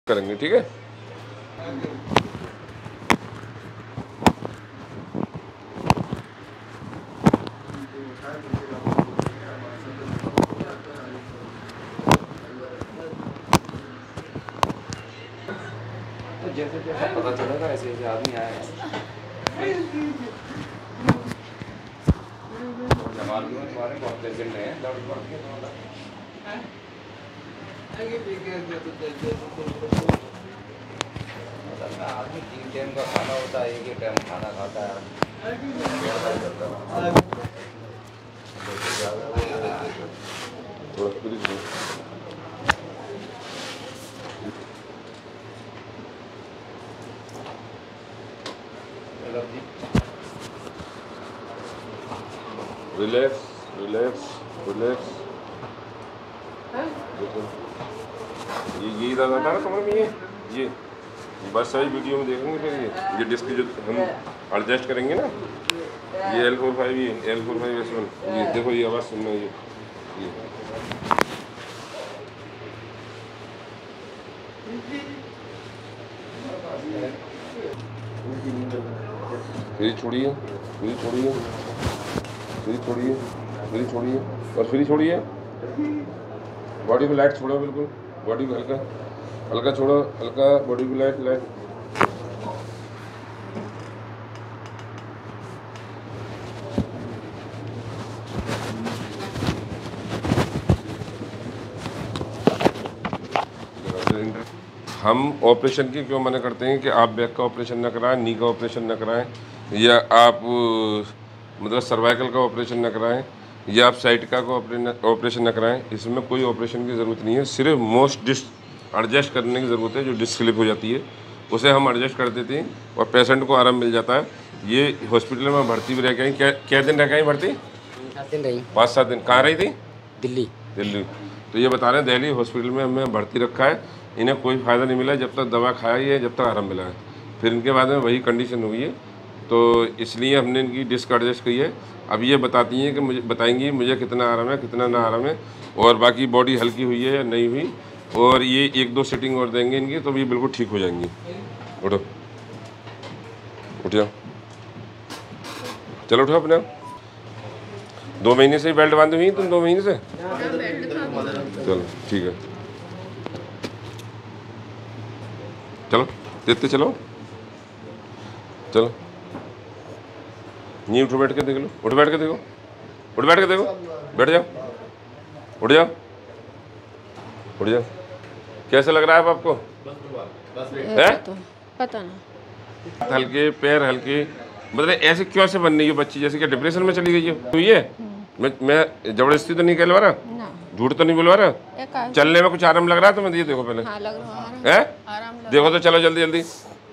करेंगे, ठीक है। तो जैसे जैसे पता चलेगा ऐसे ऐसे आदमी आए हैं। जमाल में तुम्हारे बहुत पेशेंट हैं, आदमी 3 टाइम का खाना होता है, 1 टाइम खाना खाता है। Relax relax relax. ये दादा था ना कमरे में, ये बस सारी वीडियो में देखेंगे। फिर ये डिस्क जो हम एडजस्ट करेंगे ना, ये L45, ये L45S1, ये देखो, ये आवाज़ सुनना, ये फ्री छोड़िए, फ्री छोड़िए, फ्री छोड़िए, फ्री छोड़िए और फ्री छोड़िए। बॉडी को लाइट छोड़ो, बिल्कुल बॉडी को हल्का हल्का छोड़ो, हल्का बॉडी को लाइट लाइट। हम ऑपरेशन की क्यों मना करते हैं कि आप बैक का ऑपरेशन ना कराएं, नी का ऑपरेशन ना कराएं, या आप मतलब सर्वाइकल का ऑपरेशन ना कराएं, या आप साइटिका का ऑपरेशन ना कराएं। इसमें कोई ऑपरेशन की ज़रूरत नहीं है, सिर्फ मोस्ट डिस्क एडजस्ट करने की ज़रूरत है। जो डिस्क स्लिप हो जाती है उसे हम एडजस्ट कर देते हैं और पेशेंट को आराम मिल जाता है। ये हॉस्पिटल में भर्ती भी रह गई, क्या दिन रह गई भर्ती? 7 दिन रही। 5-7 दिन। कहाँ रही थी? दिल्ली। दिल्ली। तो ये बता रहे हैं दिल्ली हॉस्पिटल में हमें भर्ती रखा है, इन्हें कोई फ़ायदा नहीं मिला जब तक दवा खाया ही है, जब तक आराम मिला है। फिर इनके बाद में वही कंडीशन हुई है, तो इसलिए हमने इनकी डिस्क एडजस्ट की है। अब ये बताती हैं कि मुझे बताएंगी मुझे कितना आराम है, कितना ना आराम है, और बाकी बॉडी हल्की हुई है या नहीं हुई, और ये 1-2 सीटिंग और देंगे इनकी, तो ये बिल्कुल ठीक हो जाएंगी। उठो, उठ जाओ, चलो उठो अपने। 2 महीने से ही बेल्ट बांधी हुई तुम? 2 महीने से? चलो ठीक है, चलो देखते, चलो चलो। नहीं, उठो, बैठ के देख लो, उठ बैठ के देखो, उठ बैठ के देखो, बैठ जाओ, उठ जाओ, उठ जाओ। कैसा लग रहा है अब आपको? है? पता नहीं। हल्के पैर हल्के, मतलब ऐसे क्यों से बन रही है बच्ची? जैसे क्या डिप्रेशन में चली गई है? तो ये मैं जबरदस्ती तो नहीं कहलवा रहा, झूठ तो नहीं बोलवा रहा, चलने में कुछ आराम लग रहा है तुम्हें? ये देखो पहले, हाँ, लग रहा है? देखो तो चलो जल्दी जल्दी।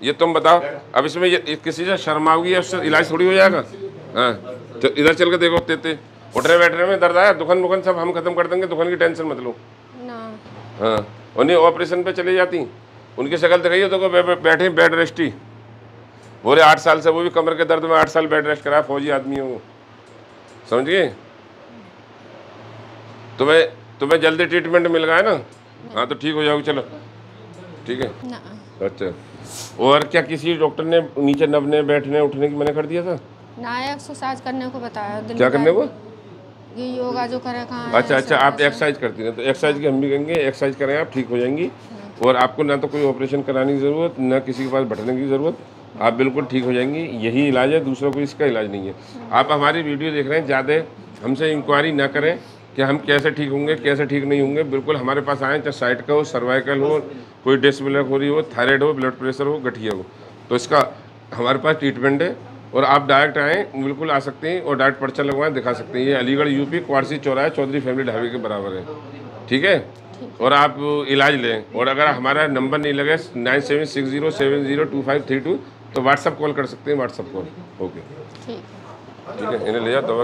ये तुम बताओ, अब इसमें ये किसी से शर्माओगी, उससे इलाज थोड़ी हो जाएगा। हाँ, तो इधर चल के देखो, तेते उठने बैठने में दर्द आया, दुखन बुखन सब हम खत्म कर देंगे, दुखन की टेंशन मत लो। हाँ, और नहीं ऑपरेशन पे चली जाती, उनकी शक्ल दिखाइए तो बैठे बेड रेस्ट ही हो रहे 8 साल से, वो भी कमर के दर्द में 8 साल बेड रेस्ट करा, फौजी आदमी है वो, समझ गए? तुम्हें जल्दी ट्रीटमेंट मिल गया है ना? हाँ, तो ठीक हो जाओगे, चलो ठीक है। अच्छा, और क्या किसी डॉक्टर ने नीचे नबने बैठने उठने की मना कर दिया था? ना, एक्सरसाइज करने को बताया। क्या करने को? ये योगा जो करे कहाँ? अच्छा, आप एक्सरसाइज करती हैं, तो एक्सरसाइज की हम भी कहेंगे, एक्सरसाइज करें आप, ठीक हो जाएंगी। और आपको ना तो कोई ऑपरेशन कराने की ज़रूरत, ना किसी के पास बैठने की ज़रूरत, आप बिल्कुल ठीक हो जाएंगी। यही इलाज है, दूसरा कोई इसका इलाज नहीं है। आप हमारी वीडियो देख रहे हैं, ज़्यादा हमसे इंक्वायरी ना करें कि हम कैसे ठीक होंगे, कैसे ठीक नहीं होंगे। बिल्कुल हमारे पास आएँ, चाहे साइटिका हो, सर्वाइकल हो, कोई डिस्क ब्लॉक हो रही हो, थायराइड हो, ब्लड प्रेशर हो, गठिया हो, तो इसका हमारे पास ट्रीटमेंट है। और आप डायरेक्ट आएँ, बिल्कुल आ सकते हैं, और डायरेक्ट पर्चा लगवाएं, दिखा सकते हैं। ये अलीगढ़ यूपी क्वारसी चौराहा चौधरी फैमिली ढाबे के बराबर है, ठीक है? और आप इलाज लें। और अगर हमारा नंबर नहीं लगे 9760702532, तो व्हाट्सअप कॉल कर सकते हैं, व्हाट्सअप कॉल। ओके, ठीक है, इन्हें ले जाओ दवा।